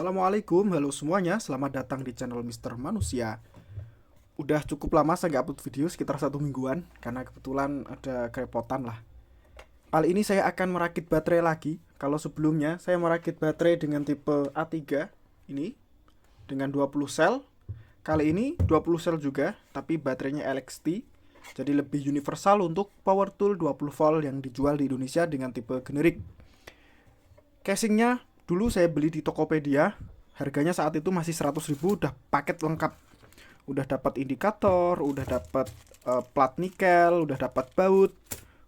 Assalamualaikum, halo semuanya, selamat datang di channel Mister Manusia. Udah cukup lama saya nggak upload video, sekitar 1 mingguan, karena kebetulan ada kerepotan lah. Kali ini saya akan merakit baterai lagi. Kalau sebelumnya saya merakit baterai dengan tipe A3 ini, dengan 20 sel. Kali ini 20 sel juga, tapi baterainya LXT. Jadi lebih universal untuk power tool 20 volt yang dijual di Indonesia dengan tipe generik. Casingnya dulu saya beli di Tokopedia, harganya saat itu masih 100.000, udah paket lengkap. Udah dapat indikator, udah dapat plat nikel, udah dapat baut,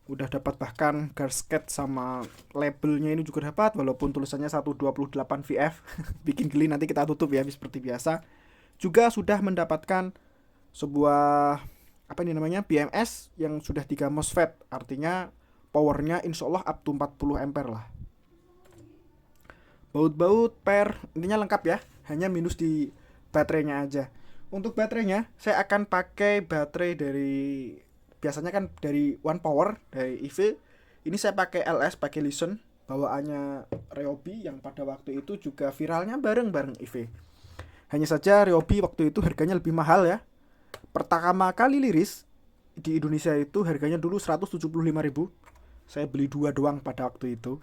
udah dapat bahkan gasket sama labelnya ini juga dapat, walaupun tulisannya 128 VF. Bikin geli, nanti kita tutup ya seperti biasa. Juga sudah mendapatkan sebuah apa ini namanya BMS yang sudah 3 MOSFET, artinya powernya insya Allah up to 40 ampere lah. Baut-baut, per, intinya lengkap ya. Hanya minus di baterainya aja. Untuk baterainya, saya akan pakai baterai dari biasanya kan dari One Power, dari IV. Ini saya pakai LS, pakai Listen, bawaannya Ryobi yang pada waktu itu juga viralnya bareng-bareng IV. Hanya saja Ryobi waktu itu harganya lebih mahal ya. Pertama kali liris di Indonesia itu harganya dulu 175.000. Saya beli 2 doang pada waktu itu.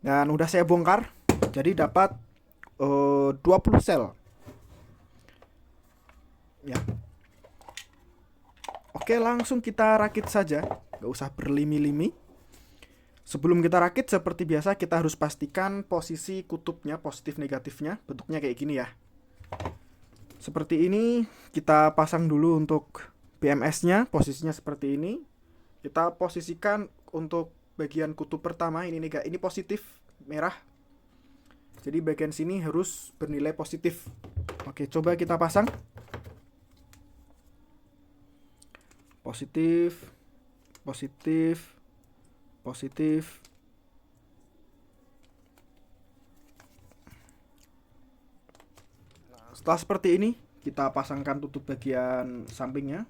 Dan udah saya bongkar, jadi dapat 20 sel ya. Oke, langsung kita rakit saja, gak usah berlimi-limi. Sebelum kita rakit, seperti biasa kita harus pastikan posisi kutubnya, positif negatifnya. Bentuknya kayak gini ya. Seperti ini. Kita pasang dulu untuk BMS nya, posisinya seperti ini. Kita posisikan untuk bagian kutub pertama, ini positif, merah. Jadi bagian sini harus bernilai positif. Oke, coba kita pasang. Positif, positif, positif. Setelah seperti ini, kita pasangkan tutup bagian sampingnya.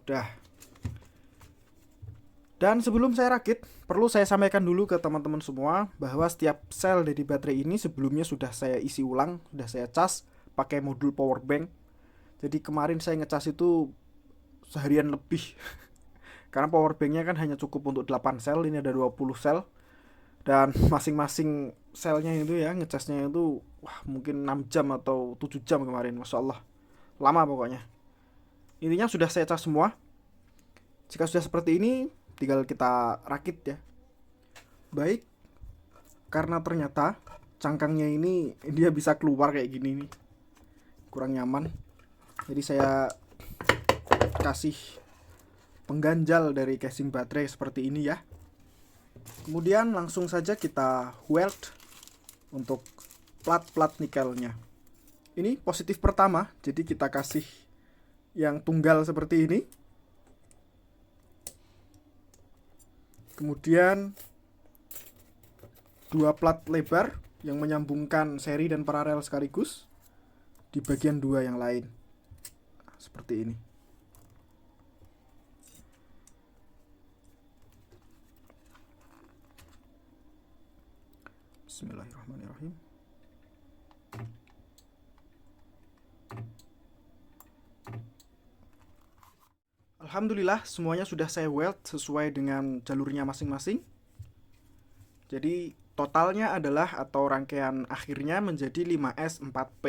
Udah. Dan sebelum saya rakit, perlu saya sampaikan dulu ke teman-teman semua bahwa setiap sel dari baterai ini sebelumnya sudah saya isi ulang, sudah saya cas pakai modul power bank. Jadi kemarin saya ngecas itu seharian lebih. Karena power banknya kan hanya cukup untuk 8 sel, ini ada 20 sel. Dan masing-masing selnya itu ya, ngecasnya itu mungkin 6 jam atau 7 jam kemarin, Masya Allah. Lama pokoknya. Intinya sudah saya cas semua. Jika sudah seperti ini, tinggal kita rakit ya. Baik, karena ternyata cangkangnya ini dia bisa keluar kayak gini nih, kurang nyaman. Jadi saya kasih pengganjal dari casing baterai seperti ini ya. Kemudian langsung saja kita weld untuk plat-plat nikelnya. Ini positif pertama, jadi kita kasih yang tunggal seperti ini. Kemudian 2 plat lebar yang menyambungkan seri dan paralel sekaligus di bagian 2 yang lain. Seperti ini. Bismillahirrahmanirrahim. Alhamdulillah semuanya sudah saya weld sesuai dengan jalurnya masing-masing. Jadi totalnya adalah atau rangkaian akhirnya menjadi 5S4P.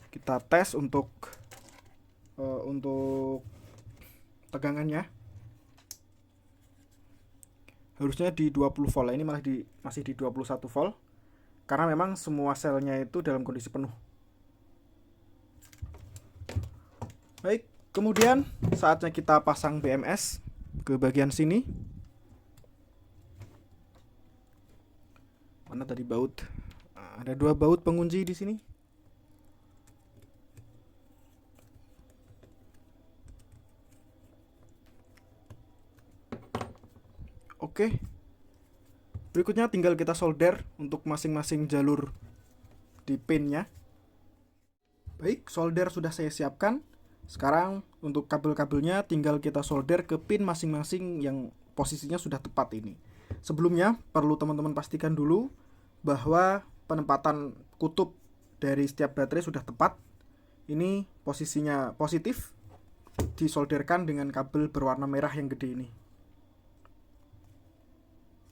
Kita tes untuk tegangannya. Harusnya di 20 volt. Ini masih di 21 volt. Karena memang semua selnya itu dalam kondisi penuh. Baik, kemudian saatnya kita pasang BMS ke bagian sini. Mana tadi baut? Ada 2 baut pengunci di sini. Oke. Berikutnya tinggal kita solder untuk masing-masing jalur di pinnya. Baik, solder sudah saya siapkan. Sekarang untuk kabel-kabelnya tinggal kita solder ke pin masing-masing yang posisinya sudah tepat ini. Sebelumnya perlu teman-teman pastikan dulu bahwa penempatan kutub dari setiap baterai sudah tepat. Ini posisinya positif, disolderkan dengan kabel berwarna merah yang gede ini.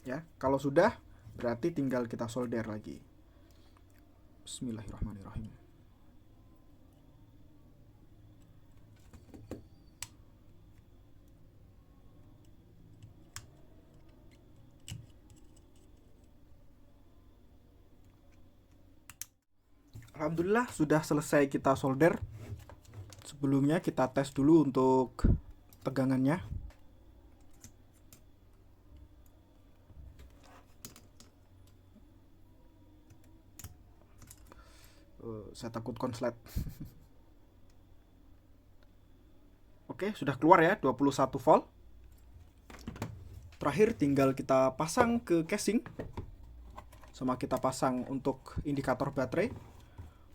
Ya, kalau sudah berarti tinggal kita solder lagi. Bismillahirrahmanirrahim. Alhamdulillah sudah selesai kita solder. Sebelumnya kita tes dulu untuk tegangannya. Saya takut konslet. Oke, sudah keluar ya 21 volt. Terakhir tinggal kita pasang ke casing, sama kita pasang untuk indikator baterai.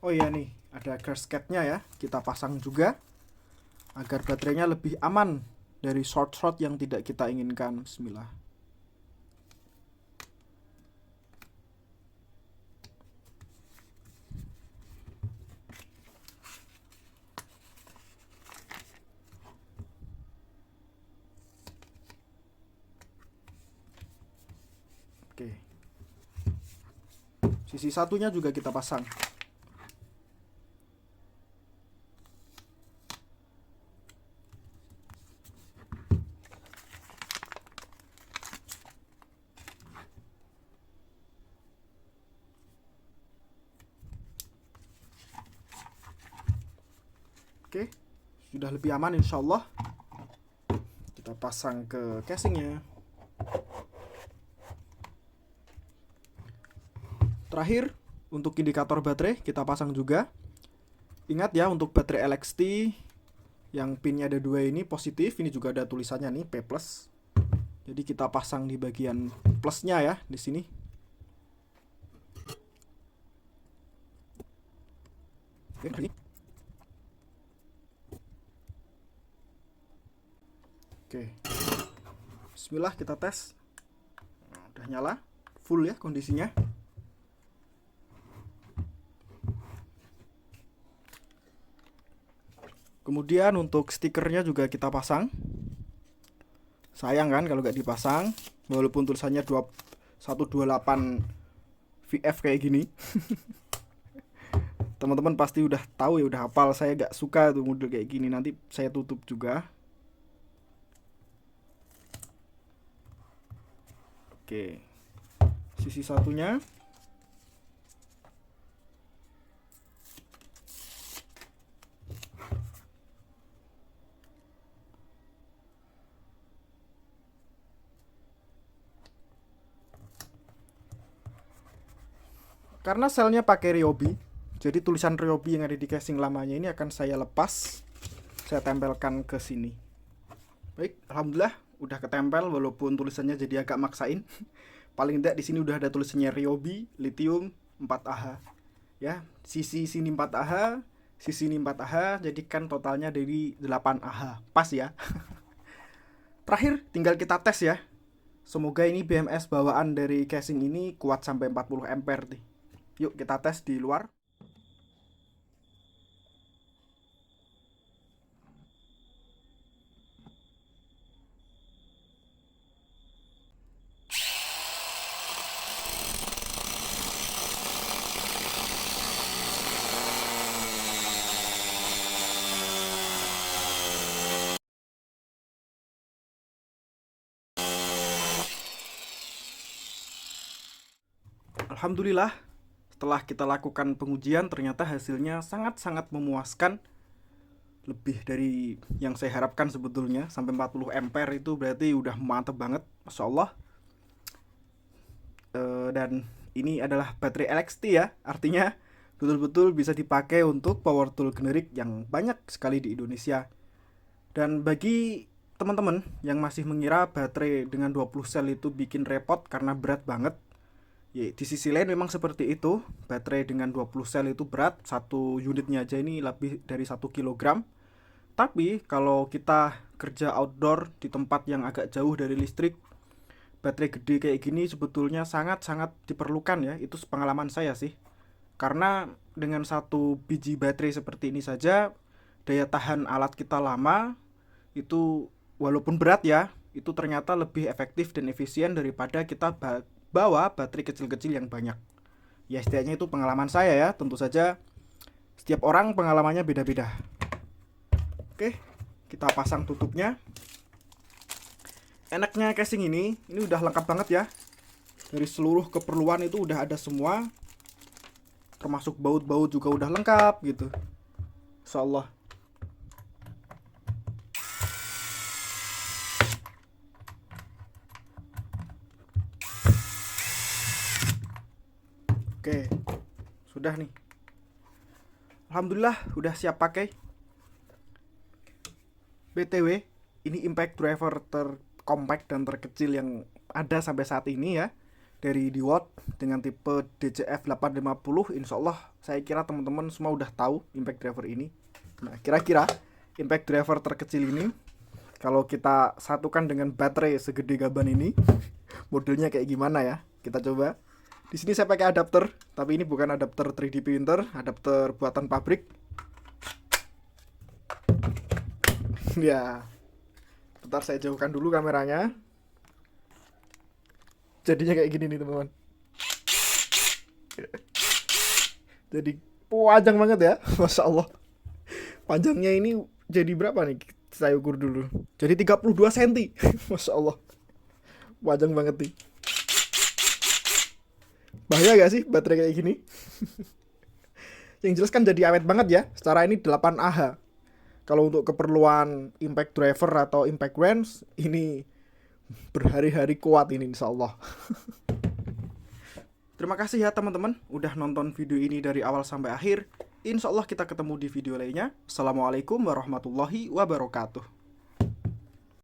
Oh iya nih, ada gasketnya ya, kita pasang juga agar baterainya lebih aman dari short yang tidak kita inginkan. Bismillah. Oke. Sisi satunya juga kita pasang. Oke, sudah lebih aman insya Allah. Kita pasang ke casingnya. Terakhir, untuk indikator baterai kita pasang juga. Ingat ya, untuk baterai LXT yang pinnya ada 2 ini positif, ini juga ada tulisannya nih P+. Jadi kita pasang di bagian plusnya ya, di sini. Oke. Bismillah, kita tes. Nah, udah nyala, full ya kondisinya. Kemudian untuk stikernya juga kita pasang. Sayang kan kalau nggak dipasang, walaupun tulisannya 128 VF kayak gini. Teman-teman pasti udah tahu ya, udah hafal. Saya nggak suka tuh model kayak gini. Nanti saya tutup juga. Oke, sisi satunya. Karena selnya pakai Ryobi, jadi tulisan Ryobi yang ada di casing lamanya ini akan saya lepas, saya tempelkan ke sini. Baik, alhamdulillah udah ketempel walaupun tulisannya jadi agak maksain. Paling tidak di sini udah ada tulisannya Ryobi lithium 4Ah. Ya, sisi sini 4Ah, sisi ini 4Ah, jadi kan totalnya dari 8Ah. Pas ya. Terakhir tinggal kita tes ya. Semoga ini BMS bawaan dari casing ini kuat sampai 40 ampere nih. Yuk kita tes di luar. Alhamdulillah, setelah kita lakukan pengujian ternyata hasilnya sangat-sangat memuaskan. Lebih dari yang saya harapkan sebetulnya. Sampai 40 ampere itu berarti udah mantep banget, Masya Allah. Dan ini adalah baterai LXT ya, artinya betul-betul bisa dipakai untuk power tool generik yang banyak sekali di Indonesia. Dan bagi teman-teman yang masih mengira baterai dengan 20 sel itu bikin repot karena berat banget, ya, di sisi lain memang seperti itu. Baterai dengan 20 sel itu berat, satu unitnya aja ini lebih dari 1 kilogram. Tapi kalau kita kerja outdoor di tempat yang agak jauh dari listrik, baterai gede kayak gini sebetulnya sangat-sangat diperlukan ya. Itu pengalaman saya sih. Karena dengan satu biji baterai seperti ini saja, daya tahan alat kita lama itu walaupun berat ya, itu ternyata lebih efektif dan efisien daripada kita bawa baterai kecil-kecil yang banyak. Ya setidaknya itu pengalaman saya ya. Tentu saja setiap orang pengalamannya beda-beda. Oke, kita pasang tutupnya. Enaknya casing ini udah lengkap banget ya. Dari seluruh keperluan itu udah ada semua. Termasuk baut-baut juga udah lengkap gitu. Insyaallah. Oke, sudah nih. Alhamdulillah udah siap pakai. BTW, ini impact driver terkompact dan terkecil yang ada sampai saat ini ya. Dari DeWalt dengan tipe DCF 850. Insya Allah saya kira teman-teman semua udah tahu impact driver ini. Nah, kira-kira impact driver terkecil ini kalau kita satukan dengan baterai segede gaban ini, modelnya kayak gimana ya? Kita coba. Di sini saya pakai adapter, tapi ini bukan adapter 3D printer, adapter buatan pabrik. Ya, bentar saya jauhkan dulu kameranya. Jadinya kayak gini nih teman-teman. Jadi panjang banget ya, Masya Allah. Panjangnya ini jadi berapa nih? Saya ukur dulu. Jadi 32 cm. Masya Allah. Panjang banget nih. Bahaya gak sih baterai kayak gini? Yang jelas kan jadi awet banget ya. Secara ini 8Ah. Kalau untuk keperluan impact driver atau impact wrench, ini berhari-hari kuat ini insya Allah. Terima kasih ya teman-teman udah nonton video ini dari awal sampai akhir. Insya Allah kita ketemu di video lainnya. Assalamualaikum warahmatullahi wabarakatuh.